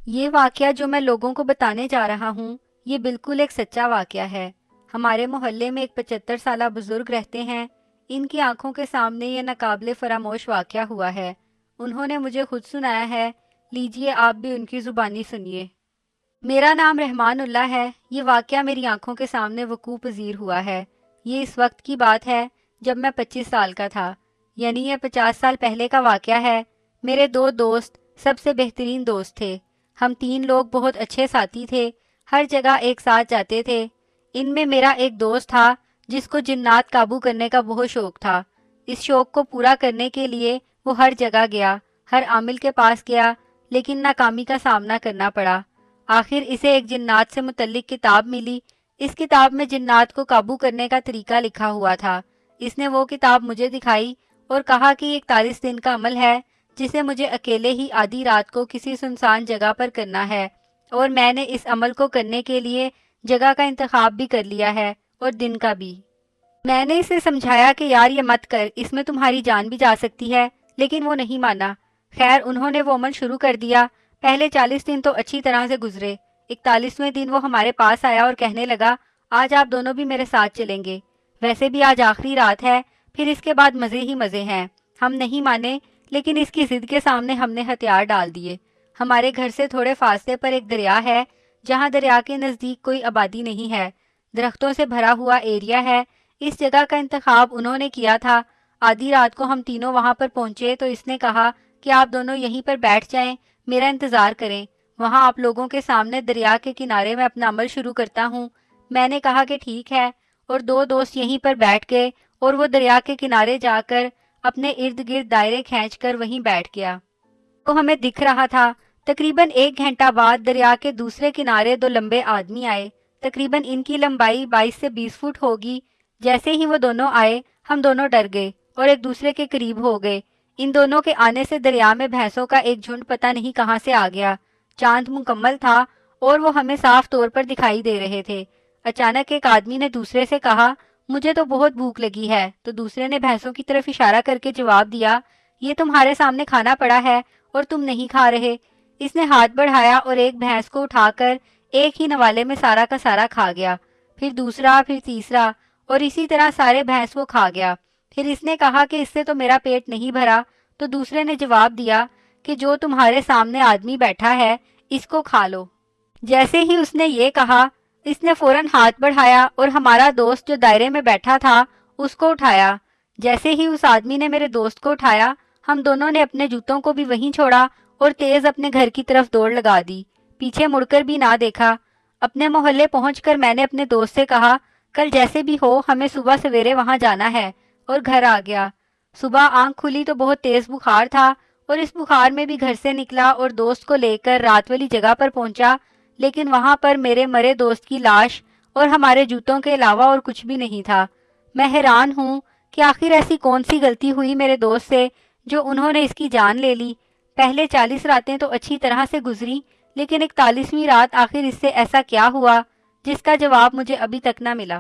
یہ واقعہ جو میں لوگوں کو بتانے جا رہا ہوں یہ بالکل ایک سچا واقعہ ہے۔ ہمارے محلے میں ایک 75 سالہ بزرگ رہتے ہیں۔ ان کی آنکھوں کے سامنے یہ ناقابل فراموش واقعہ ہوا ہے۔ انہوں نے مجھے خود سنایا ہے، لیجئے آپ بھی ان کی زبانی سنیے۔ میرا نام رحمان اللہ ہے۔ یہ واقعہ میری آنکھوں کے سامنے وقوع پذیر ہوا ہے۔ یہ اس وقت کی بات ہے جب میں 25 سال کا تھا، یعنی یہ 50 سال پہلے کا واقعہ ہے۔ میرے دو دوست سب سے بہترین دوست تھے۔ ہم 3 لوگ بہت اچھے ساتھی تھے، ہر جگہ ایک ساتھ جاتے تھے۔ ان میں میرا ایک دوست تھا جس کو جنات قابو کرنے کا بہت شوق تھا۔ اس شوق کو پورا کرنے کے لیے وہ ہر جگہ گیا، ہر عامل کے پاس گیا، لیکن ناکامی کا سامنا کرنا پڑا۔ آخر اسے ایک جنات سے متعلق کتاب ملی۔ اس کتاب میں جنات کو قابو کرنے کا طریقہ لکھا ہوا تھا۔ اس نے وہ کتاب مجھے دکھائی اور کہا کہ یہ 41 دن کا عمل ہے جسے مجھے اکیلے ہی آدھی رات کو کسی سنسان جگہ پر کرنا ہے، اور میں نے اس عمل کو کرنے کے لیے جگہ کا انتخاب بھی کر لیا ہے اور دن کا بھی۔ میں نے اسے سمجھایا کہ یار یہ مت کر، اس میں تمہاری جان بھی جا سکتی ہے، لیکن وہ نہیں مانا۔ خیر انہوں نے وہ عمل شروع کر دیا۔ پہلے 40 دن تو اچھی طرح سے گزرے۔ 41ویں دن وہ ہمارے پاس آیا اور کہنے لگا، آج آپ دونوں بھی میرے ساتھ چلیں گے، ویسے بھی آج آخری رات ہے، پھر اس کے بعد مزے ہی مزے ہیں۔ ہم نہیں مانے، لیکن اس کی ضد کے سامنے ہم نے ہتھیار ڈال دیے۔ ہمارے گھر سے تھوڑے فاصلے پر ایک دریا ہے، جہاں دریا کے نزدیک کوئی آبادی نہیں ہے، درختوں سے بھرا ہوا ایریا ہے۔ اس جگہ کا انتخاب انہوں نے کیا تھا۔ آدھی رات کو ہم تینوں وہاں پر پہنچے تو اس نے کہا کہ آپ دونوں یہیں پر بیٹھ جائیں، میرا انتظار کریں، وہاں آپ لوگوں کے سامنے دریا کے کنارے میں اپنا عمل شروع کرتا ہوں۔ میں نے کہا کہ ٹھیک ہے، اور دو دوست یہیں پر بیٹھ گئے اور وہ دریا کے کنارے جا کر اپنے ارد گرد دائرے کھینچ کر وہیں بیٹھ گیا۔ وہ ہمیں دکھ رہا تھا۔ تقریباً 1 گھنٹہ بعد دریا کے دوسرے کنارے 2 لمبے آدمی آئے۔ تقریباً ان کی لمبائی 22 سے 20 فٹ ہوگی۔ جیسے ہی وہ دونوں آئے ہم دونوں ڈر گئے اور ایک دوسرے کے قریب ہو گئے۔ ان دونوں کے آنے سے دریا میں بھینسوں کا ایک جھنڈ پتہ نہیں کہاں سے آ گیا۔ چاند مکمل تھا اور وہ ہمیں صاف طور پر دکھائی دے رہے تھے۔ اچانک ایک آدمی نے دوسرے سے کہا، مجھے تو بہت بھوک لگی ہے، تو دوسرے نے بھینسوں کی طرف اشارہ کر کے جواب دیا، یہ تمہارے سامنے کھانا پڑا ہے اور تم نہیں کھا رہے۔ اس نے ہاتھ بڑھایا اور ایک بھینس کو اٹھا کر ایک ہی نوالے میں سارا کا سارا کھا گیا، پھر دوسرا، پھر تیسرا، اور اسی طرح سارے بھینس کو کھا گیا۔ پھر اس نے کہا کہ اس سے تو میرا پیٹ نہیں بھرا، تو دوسرے نے جواب دیا کہ جو تمہارے سامنے آدمی بیٹھا ہے اس کو کھا لو۔ جیسے ہی اس نے یہ کہا، اس نے فوراً ہاتھ بڑھایا اور ہمارا دوست جو دائرے میں بیٹھا تھا اس کو اٹھایا۔ جیسے ہی اس آدمی نے میرے دوست کو اٹھایا، ہم دونوں نے اپنے جوتوں کو بھی وہیں چھوڑا اور تیز اپنے گھر کی طرف دوڑ لگا دی، پیچھے مڑ کر بھی نہ دیکھا۔ اپنے محلے پہنچ کر میں نے اپنے دوست سے کہا، کل جیسے بھی ہو ہمیں صبح سویرے وہاں جانا ہے، اور گھر آ گیا۔ صبح آنکھ کھلی تو بہت تیز بخار تھا، اور اس بخار میں بھی گھر سے نکلا اور دوست کو لے کر رات والی جگہ پر پہنچا، لیکن وہاں پر میرے مرے دوست کی لاش اور ہمارے جوتوں کے علاوہ اور کچھ بھی نہیں تھا۔ میں حیران ہوں کہ آخر ایسی کون سی غلطی ہوئی میرے دوست سے جو انہوں نے اس کی جان لے لی۔ پہلے 40 راتیں تو اچھی طرح سے گزری، لیکن 41ویں رات آخر اس سے ایسا کیا ہوا جس کا جواب مجھے ابھی تک نہ ملا۔